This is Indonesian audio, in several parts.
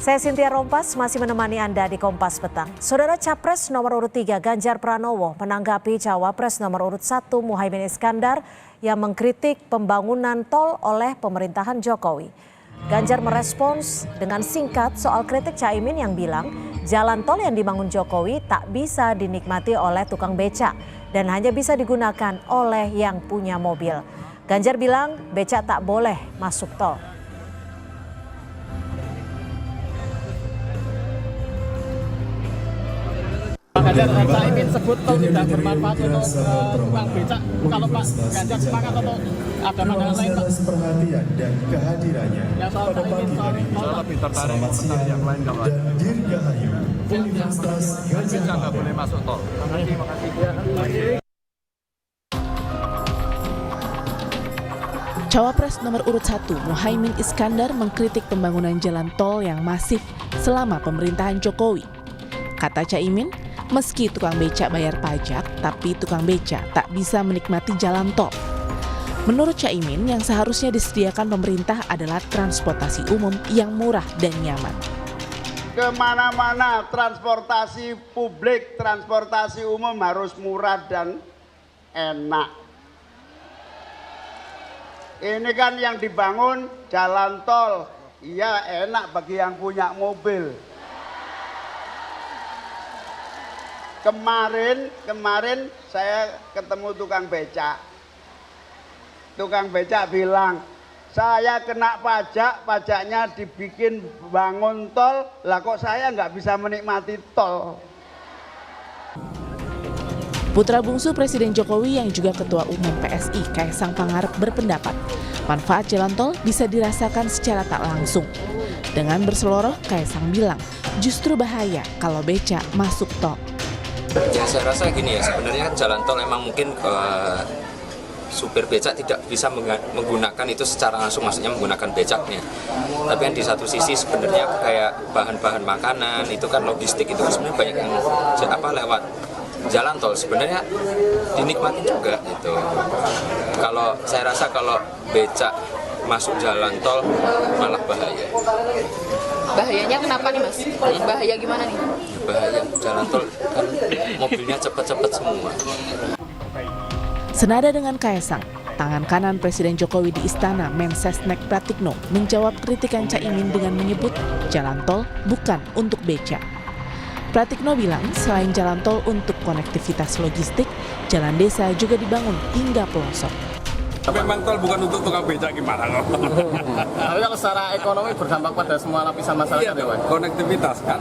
Saya Cynthia Rompas masih menemani Anda di Kompas Petang. Saudara Capres nomor urut 3 Ganjar Pranowo menanggapi Cawapres nomor urut 1 Muhaimin Iskandar yang mengkritik pembangunan tol oleh pemerintahan Jokowi. Ganjar merespons dengan singkat soal kritik Caimin yang bilang jalan tol yang dibangun Jokowi tak bisa dinikmati oleh tukang becak dan hanya bisa digunakan oleh yang punya mobil. Ganjar bilang becak tak boleh masuk tol. Ganjar Caimin sebut tol tidak bermanfaat untuk tukang becak. Kalau Pak Ganjar sepakat atau ada pandangan lain Pak? Perhatian dan kehadirannya pada pagi hari ini. Selamat siang yang lain kalau dan dirgahayu Universitas Gadjah Mada. boleh masuk tol. Makasih. Cawapres nomor urut 1 Muhaimin Iskandar mengkritik pembangunan jalan tol yang masif selama pemerintahan Jokowi. Kata Caimin, meski tukang becak bayar pajak, tapi tukang becak tak bisa menikmati jalan tol. Menurut Caimin, yang seharusnya disediakan pemerintah adalah transportasi umum yang murah dan nyaman. Kemana-mana transportasi publik, transportasi umum harus murah dan enak. Ini kan yang dibangun jalan tol, iya enak bagi yang punya mobil. Kemarin saya ketemu tukang becak. Tukang becak bilang, saya kena pajak, pajaknya dibikin bangun tol, lah kok saya nggak bisa menikmati tol. Putra bungsu Presiden Jokowi yang juga Ketua Umum PSI Kaisang Pangarep berpendapat manfaat jalan tol bisa dirasakan secara tak langsung. Dengan berseloroh, Kaisang bilang justru bahaya kalau becak masuk tol. Ya saya rasa gini ya, sebenarnya jalan tol emang mungkin supir becak tidak bisa menggunakan itu secara langsung, maksudnya menggunakan becaknya. Tapi kan di satu sisi sebenarnya kayak bahan-bahan makanan itu kan logistik itu sebenarnya banyak yang lewat jalan tol sebenarnya dinikmati juga gitu. Kalau saya rasa kalau becak masuk jalan tol malah bahaya. Bahayanya kenapa nih Mas? Bahaya gimana nih? Bahaya jalan tol kan mobilnya cepat-cepat semua. Senada dengan Kaisang, tangan kanan Presiden Jokowi di Istana Mensesnek Pratikno menjawab kritikan Caimin dengan menyebut jalan tol bukan untuk becak. Pratikno bilang selain jalan tol untuk konektivitas logistik, jalan desa juga dibangun hingga pelosok. Tapi memang tol bukan untuk tukang becak gimana kok? Tapi kalau secara ekonomi berdampak pada semua lapisan masyarakat ya Pak? Konektivitas kan,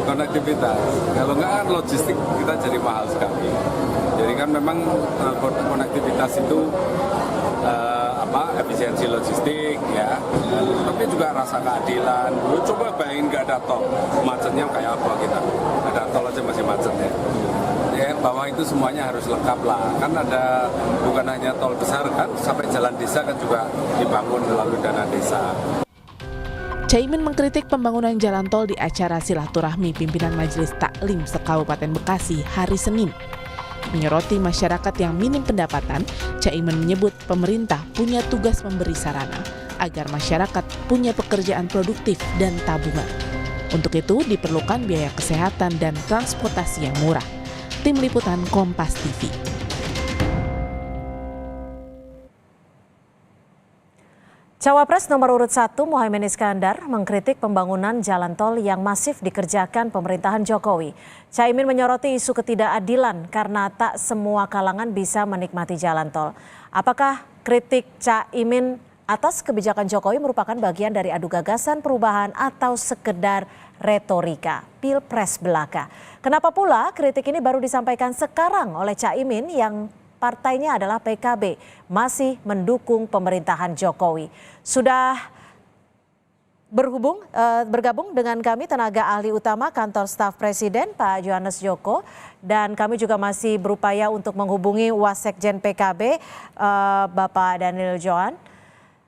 konektivitas. Kalau nggak kan logistik kita jadi mahal sekali. Jadi kan memang konektivitas itu efisiensi logistik ya, tapi juga rasa keadilan. Lu coba bayangin nggak ada tol, macetnya kayak apa kita? Ada tol aja masih macet ya. Ya, bahwa itu semuanya harus lengkap lah. Kan ada bukan hanya tol besar kan, sampai jalan desa kan juga dibangun melalui dana desa. Caimin mengkritik pembangunan jalan tol di acara silaturahmi pimpinan Majelis Taklim se-Kabupaten Bekasi hari Senin. Menyoroti masyarakat yang minim pendapatan, Caimin menyebut pemerintah punya tugas memberi sarana agar masyarakat punya pekerjaan produktif dan tabungan. Untuk itu diperlukan biaya kesehatan dan transportasi yang murah. Tim Liputan Kompas TV. Cawapres nomor urut 1 Muhaimin Iskandar mengkritik pembangunan jalan tol yang masif dikerjakan pemerintahan Jokowi. Caimin menyoroti isu ketidakadilan karena tak semua kalangan bisa menikmati jalan tol. Apakah kritik Caimin atas kebijakan Jokowi merupakan bagian dari adu gagasan perubahan atau sekedar retorika Pilpres belaka? Kenapa pula kritik ini baru disampaikan sekarang oleh Caimin yang partainya adalah PKB masih mendukung pemerintahan Jokowi? Sudah bergabung dengan kami tenaga ahli utama Kantor Staf Presiden Pak Johannes Joko, dan kami juga masih berupaya untuk menghubungi Wasekjen PKB Bapak Daniel Johan.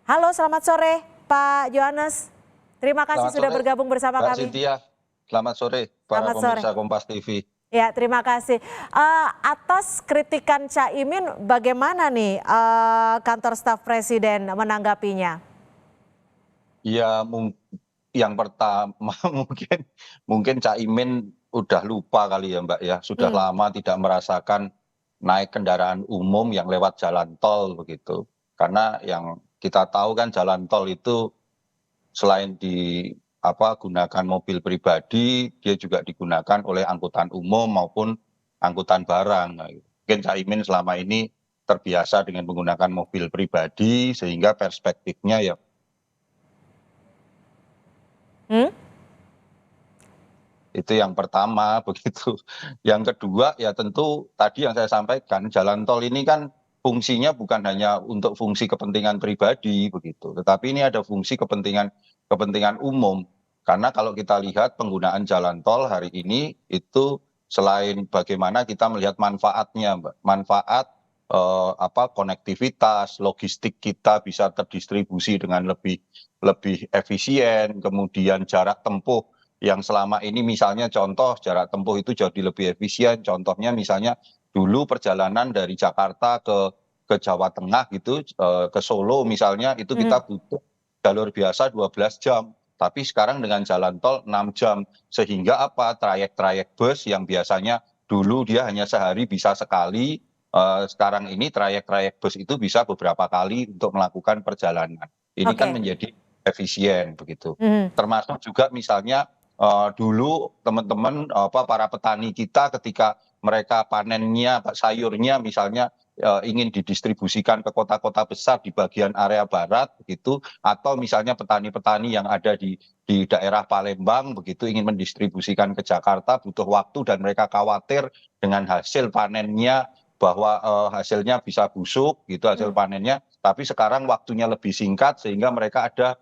Halo, selamat sore Pak Johannes. Terima kasih sudah bergabung bersama kami. Cynthia, selamat sore para pemirsa Kompas TV. Ya, terima kasih. Atas kritikan Caimin, bagaimana nih kantor staf presiden menanggapinya? Ya, yang pertama mungkin Caimin udah lupa kali ya Mbak ya, sudah lama tidak merasakan naik kendaraan umum yang lewat jalan tol begitu. Karena yang kita tahu kan jalan tol itu selain gunakan mobil pribadi, dia juga digunakan oleh angkutan umum maupun angkutan barang. Nah, mungkin Caimin selama ini terbiasa dengan menggunakan mobil pribadi sehingga perspektifnya ya itu yang pertama begitu. Yang kedua ya tentu tadi yang saya sampaikan, jalan tol ini kan fungsinya bukan hanya untuk fungsi kepentingan pribadi begitu, tetapi ini ada fungsi kepentingan umum. Karena kalau kita lihat penggunaan jalan tol hari ini itu selain bagaimana kita melihat manfaatnya, Mbak, manfaat konektivitas, logistik kita bisa terdistribusi dengan lebih efisien, kemudian jarak tempuh yang selama ini misalnya contoh jarak tempuh itu jadi lebih efisien. Contohnya misalnya dulu perjalanan dari Jakarta ke Jawa Tengah gitu, ke Solo misalnya itu kita butuh jalur biasa 12 jam. Tapi sekarang dengan jalan tol 6 jam. Sehingga trayek-trayek bus yang biasanya dulu dia hanya sehari bisa sekali, sekarang ini trayek-trayek bus itu bisa beberapa kali untuk melakukan perjalanan. Ini kan menjadi efisien begitu. Termasuk juga misalnya dulu teman-teman para petani kita ketika mereka panennya sayurnya misalnya ingin didistribusikan ke kota-kota besar di bagian area barat begitu, atau misalnya petani-petani yang ada di daerah Palembang begitu ingin mendistribusikan ke Jakarta butuh waktu dan mereka khawatir dengan hasil panennya bahwa hasilnya bisa busuk gitu hasil panennya, tapi sekarang waktunya lebih singkat sehingga mereka ada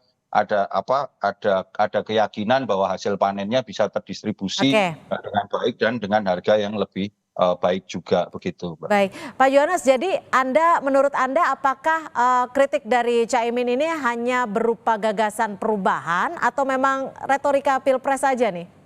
keyakinan bahwa hasil panennya bisa terdistribusi dengan baik dan dengan harga yang lebih baik juga begitu, Mbak. Baik, Pak Yohanes, jadi menurut Anda apakah kritik dari Caimin ini hanya berupa gagasan perubahan atau memang retorika pilpres saja nih?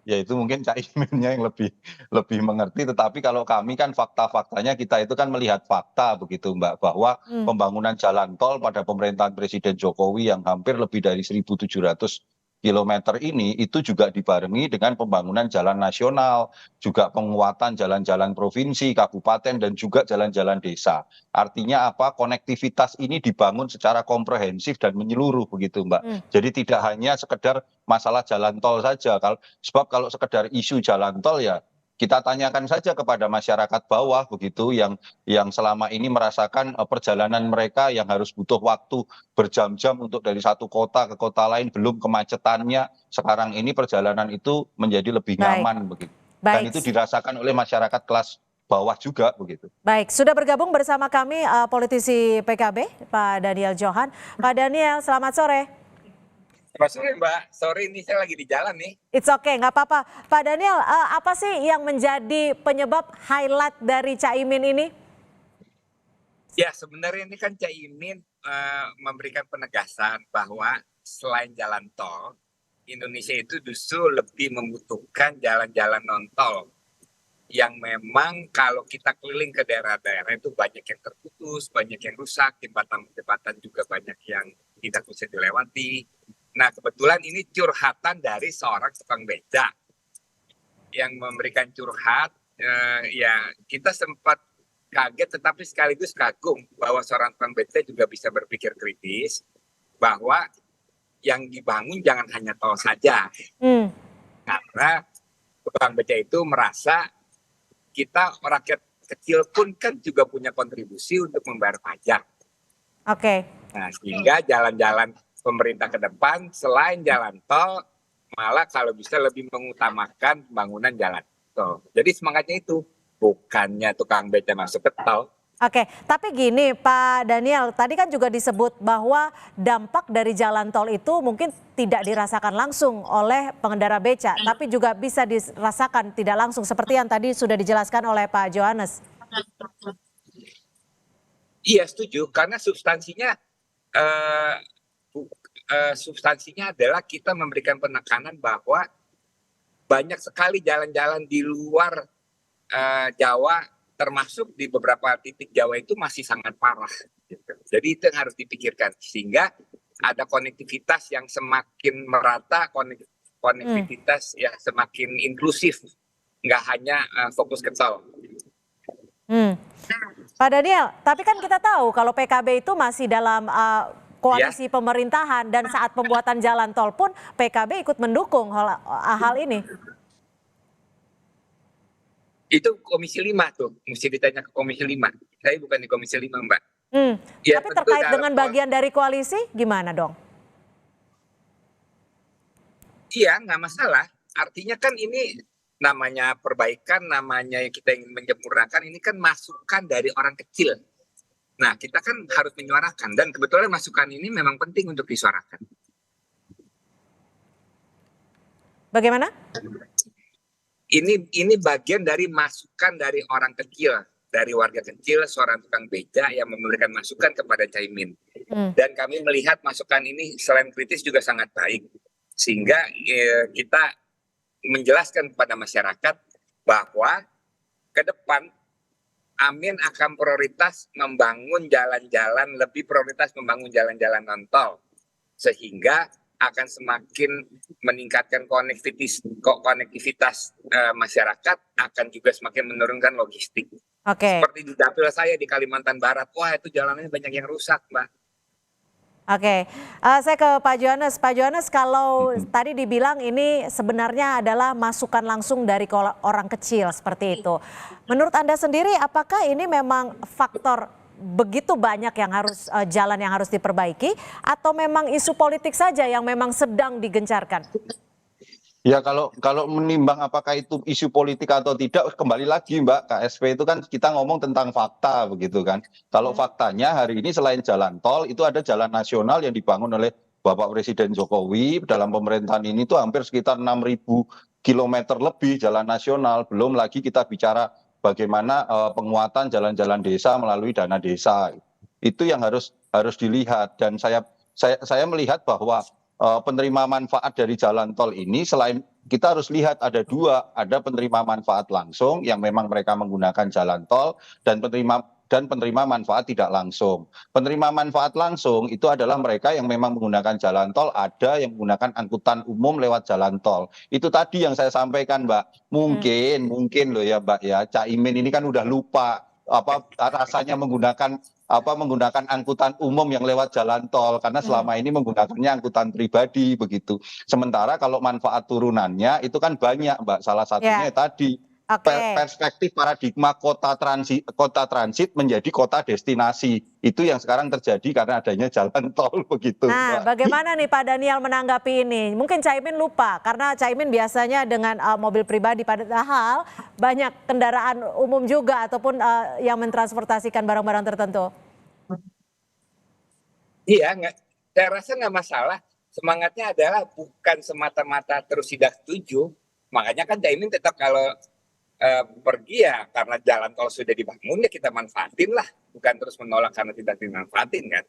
Ya itu mungkin Caiminnya yang lebih mengerti, tetapi kalau kami kan fakta-faktanya kita itu kan melihat fakta begitu Mbak, bahwa pembangunan jalan tol pada pemerintahan Presiden Jokowi yang hampir lebih dari 1.700 kilometer ini itu juga dibarengi dengan pembangunan jalan nasional, juga penguatan jalan-jalan provinsi, kabupaten dan juga jalan-jalan desa. Artinya konektivitas ini dibangun secara komprehensif dan menyeluruh begitu Mbak. Jadi tidak hanya sekedar masalah jalan tol saja. Sebab kalau sekedar isu jalan tol ya kita tanyakan saja kepada masyarakat bawah begitu yang selama ini merasakan perjalanan mereka yang harus butuh waktu berjam-jam untuk dari satu kota ke kota lain, belum kemacetannya. Sekarang ini perjalanan itu menjadi lebih nyaman begitu. Dan itu dirasakan oleh masyarakat kelas bawah juga begitu. Baik, sudah bergabung bersama kami politisi PKB Pak Daniel Johan. Pak Daniel, selamat sore. Selamat sore Mbak, sorry ini saya lagi di jalan nih. It's okay, nggak apa-apa. Pak Daniel, apa sih yang menjadi penyebab highlight dari Caimin ini? Ya sebenarnya ini kan Caimin memberikan penegasan bahwa selain jalan tol, Indonesia itu justru lebih membutuhkan jalan-jalan non-tol. Yang memang kalau kita keliling ke daerah-daerah itu banyak yang terputus, banyak yang rusak, jembatan-jembatan juga banyak yang tidak bisa dilewati. Nah kebetulan ini curhatan dari seorang tukang beca yang memberikan curhat, ya kita sempat kaget tetapi sekaligus kagum bahwa seorang tukang beca juga bisa berpikir kritis bahwa yang dibangun jangan hanya tol saja. Karena tukang beca itu merasa kita rakyat kecil pun kan juga punya kontribusi untuk membayar pajak. Nah sehingga jalan-jalan pemerintah ke depan selain jalan tol malah kalau bisa lebih mengutamakan pembangunan jalan tol. Jadi semangatnya itu bukannya tukang beca masuk ke tol. Tapi gini Pak Daniel, tadi kan juga disebut bahwa dampak dari jalan tol itu mungkin tidak dirasakan langsung oleh pengendara beca, tapi juga bisa dirasakan tidak langsung seperti yang tadi sudah dijelaskan oleh Pak Yohanes. Iya setuju, karena substansinya adalah kita memberikan penekanan bahwa banyak sekali jalan-jalan di luar Jawa, termasuk di beberapa titik Jawa itu masih sangat parah. Gitu. Jadi itu yang harus dipikirkan. Sehingga ada konektivitas yang semakin merata, konektivitas yang semakin inklusif, nggak hanya fokus ke tol. Pak Daniel, tapi kan kita tahu kalau PKB itu masih dalam koalisi pemerintahan dan saat pembuatan jalan tol pun PKB ikut mendukung hal ini. Itu Komisi 5 tuh, mesti ditanya ke Komisi 5. Saya bukan di Komisi 5, Mbak. Ya, tapi terkait dengan bagian dari koalisi, gimana dong? Iya, nggak masalah. Artinya kan ini namanya perbaikan, namanya yang kita ingin menyempurnakan, ini kan masukan dari orang kecil. Nah, kita kan harus menyuarakan, dan kebetulan masukan ini memang penting untuk disuarakan. Bagaimana? Ini bagian dari masukan dari orang kecil, dari warga kecil, seorang tukang beca yang memberikan masukan kepada Caimin. Dan kami melihat masukan ini selain kritis juga sangat baik, sehingga kita menjelaskan kepada masyarakat bahwa ke depan Amin akan prioritas membangun jalan-jalan, lebih prioritas membangun jalan-jalan non-tol, sehingga akan semakin meningkatkan konektivitas masyarakat, akan juga semakin menurunkan logistik. Seperti di dapil saya di Kalimantan Barat, wah itu jalannya banyak yang rusak, Mbak. Saya ke Pak Johannes. Pak Johannes, kalau tadi dibilang ini sebenarnya adalah masukan langsung dari orang kecil seperti itu. Menurut Anda sendiri, apakah ini memang faktor begitu banyak yang harus jalan yang harus diperbaiki, atau memang isu politik saja yang memang sedang digencarkan? Ya kalau menimbang apakah itu isu politik atau tidak, kembali lagi Mbak, KSP itu kan kita ngomong tentang fakta begitu kan. Kalau faktanya hari ini selain jalan tol itu ada jalan nasional yang dibangun oleh Bapak Presiden Jokowi dalam pemerintahan ini tuh hampir sekitar 6.000 kilometer lebih jalan nasional. Belum lagi kita bicara bagaimana penguatan jalan-jalan desa melalui dana desa. Itu yang harus dilihat, dan saya melihat bahwa penerima manfaat dari jalan tol ini selain kita harus lihat ada dua, ada penerima manfaat langsung yang memang mereka menggunakan jalan tol, dan penerima manfaat tidak langsung. Penerima manfaat langsung itu adalah mereka yang memang menggunakan jalan tol, ada yang menggunakan angkutan umum lewat jalan tol. Itu tadi yang saya sampaikan, Mbak. Mungkin loh ya, Mbak ya, Caimin ini kan udah lupa apa rasanya menggunakan angkutan umum yang lewat jalan tol, karena selama ini menggunakannya angkutan pribadi begitu. Sementara kalau manfaat turunannya itu kan banyak, Mbak. Salah satunya tadi perspektif paradigma kota transit menjadi kota destinasi. Itu yang sekarang terjadi karena adanya jalan tol begitu. Nah, Mbak, bagaimana nih Pak Daniel menanggapi ini? Mungkin Caimin lupa karena Caimin biasanya dengan mobil pribadi, padahal banyak kendaraan umum juga ataupun yang mentransportasikan barang-barang tertentu. Iya, saya rasa nggak masalah. Semangatnya adalah bukan semata-mata terus tidak setuju. Makanya kan Caimin tetap kalau pergi ya karena jalan tol sudah dibangun ya kita manfaatin lah, bukan terus menolak karena tidak dimanfaatin kan.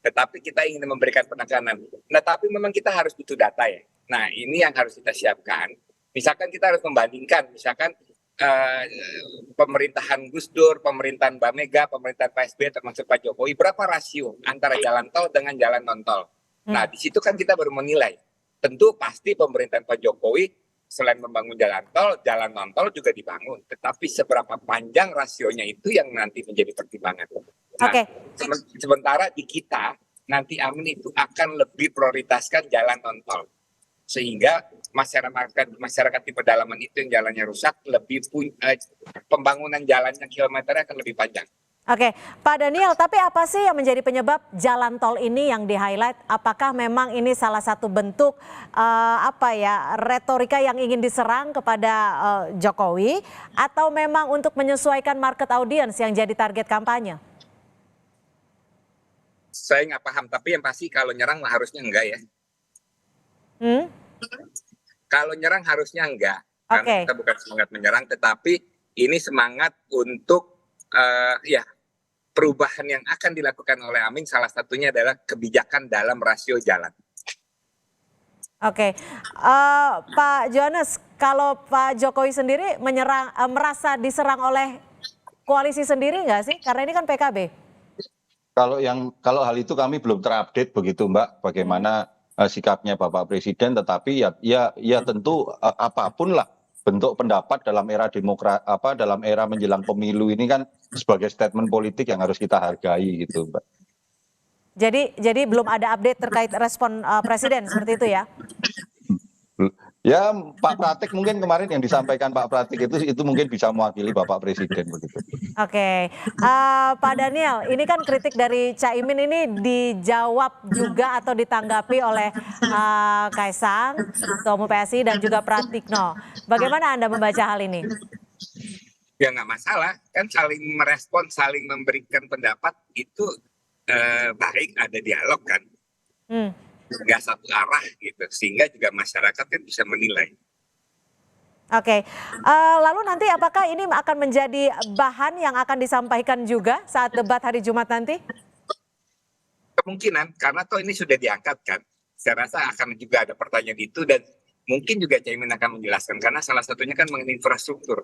Tetapi kita ingin memberikan penekanan. Nah tapi memang kita harus butuh data ya. Nah ini yang harus kita siapkan. Misalkan kita harus membandingkan, misalkan pemerintahan Gus Dur, pemerintahan Mbak Mega, pemerintahan Pak SBY termasuk Pak Jokowi, berapa rasio antara jalan tol dengan jalan non tol. Nah di situ kan kita baru menilai. Tentu pasti pemerintahan Pak Jokowi selain membangun jalan tol, jalan non-tol juga dibangun. Tetapi seberapa panjang rasionya itu yang nanti menjadi pertimbangan. Nah, sementara di kita, nanti Amin itu akan lebih prioritaskan jalan non-tol. Sehingga masyarakat di pedalaman itu yang jalannya rusak, lebih pembangunan jalannya kilometernya akan lebih panjang. Pak Daniel, tapi apa sih yang menjadi penyebab jalan tol ini yang di-highlight? Apakah memang ini salah satu bentuk retorika yang ingin diserang kepada Jokowi, atau memang untuk menyesuaikan market audience yang jadi target kampanye? Saya nggak paham, tapi yang pasti kalau nyerang harusnya enggak ya. Kalau nyerang harusnya enggak, karena kita bukan semangat menyerang, tetapi ini semangat untuk perubahan yang akan dilakukan oleh Amin, salah satunya adalah kebijakan dalam rasio jalan. Pak Johannes, kalau Pak Jokowi sendiri merasa diserang oleh koalisi sendiri nggak sih? Karena ini kan PKB. Kalau hal itu kami belum terupdate begitu Mbak, bagaimana sikapnya Bapak Presiden, tetapi ya tentu apapun lah bentuk pendapat dalam era dalam era menjelang pemilu ini kan sebagai statement politik yang harus kita hargai gitu Mbak. Jadi belum ada update terkait respon Presiden seperti itu ya? Ya Pak Pratik mungkin kemarin yang disampaikan Pak Pratik itu mungkin bisa mewakili Bapak Presiden begitu. Oke, Pak Daniel, ini kan kritik dari Caimin ini dijawab juga atau ditanggapi oleh Kaisang, Ketua Umum PSI dan juga Pratikno. Bagaimana Anda membaca hal ini? Ya nggak masalah, kan saling merespon, saling memberikan pendapat itu baik, ada dialog kan. Nggak satu arah gitu, sehingga juga masyarakat kan bisa menilai. Oke, lalu nanti apakah ini akan menjadi bahan yang akan disampaikan juga saat debat hari Jumat nanti? Kemungkinan, karena toh ini sudah diangkat kan, saya rasa akan juga ada pertanyaan itu dan mungkin juga Caimin akan menjelaskan, karena salah satunya kan mengenai infrastruktur.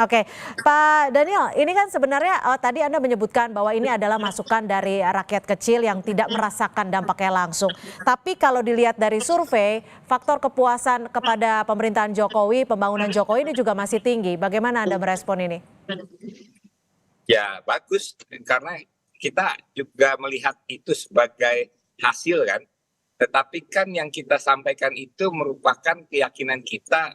Oke, Pak Daniel, ini kan sebenarnya tadi Anda menyebutkan bahwa ini adalah masukan dari rakyat kecil yang tidak merasakan dampaknya langsung. Tapi kalau dilihat dari survei, faktor kepuasan kepada pemerintahan Jokowi, pembangunan Jokowi ini juga masih tinggi. Bagaimana Anda merespon ini? Ya bagus, karena kita juga melihat itu sebagai hasil kan. Tetapi kan yang kita sampaikan itu merupakan keyakinan kita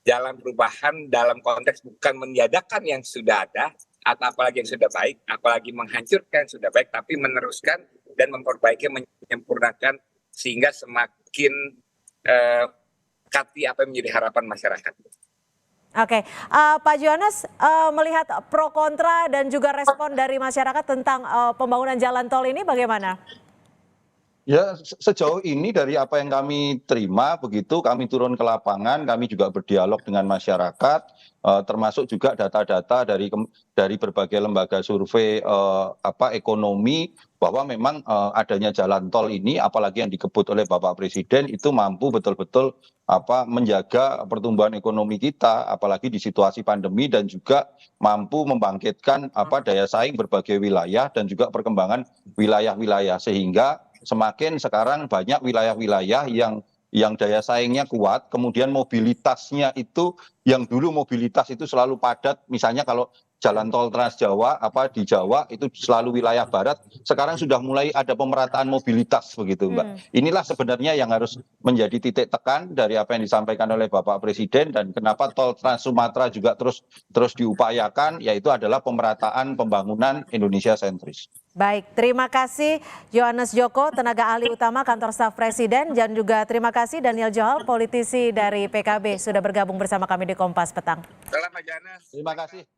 jalan perubahan dalam konteks bukan meniadakan yang sudah ada atau apalagi yang sudah baik, apalagi menghancurkan yang sudah baik, tapi meneruskan dan memperbaiki, menyempurnakan sehingga semakin kati apa yang menjadi harapan masyarakat. Oke, Pak Johannes melihat pro kontra dan juga respon dari masyarakat tentang pembangunan jalan tol ini bagaimana? Ya sejauh ini dari apa yang kami terima begitu, kami turun ke lapangan, kami juga berdialog dengan masyarakat, termasuk juga data-data dari berbagai lembaga survei ekonomi, bahwa memang adanya jalan tol ini, apalagi yang dikebut oleh Bapak Presiden, itu mampu betul-betul menjaga pertumbuhan ekonomi kita, apalagi di situasi pandemi, dan juga mampu membangkitkan daya saing berbagai wilayah dan juga perkembangan wilayah-wilayah, sehingga semakin sekarang banyak wilayah-wilayah yang daya saingnya kuat, kemudian mobilitasnya itu yang dulu mobilitas itu selalu padat, misalnya kalau jalan tol Trans Jawa di Jawa itu selalu wilayah barat, sekarang sudah mulai ada pemerataan mobilitas begitu Mbak. Inilah sebenarnya yang harus menjadi titik tekan dari apa yang disampaikan oleh Bapak Presiden, dan kenapa tol Trans Sumatera juga terus diupayakan, yaitu adalah pemerataan pembangunan Indonesia sentris. Baik, terima kasih Yohanes Joko, tenaga ahli utama kantor staf Presiden, dan juga terima kasih Daniel Joel, politisi dari PKB, sudah bergabung bersama kami di Kompas Petang. Selamat Janas. Terima kasih.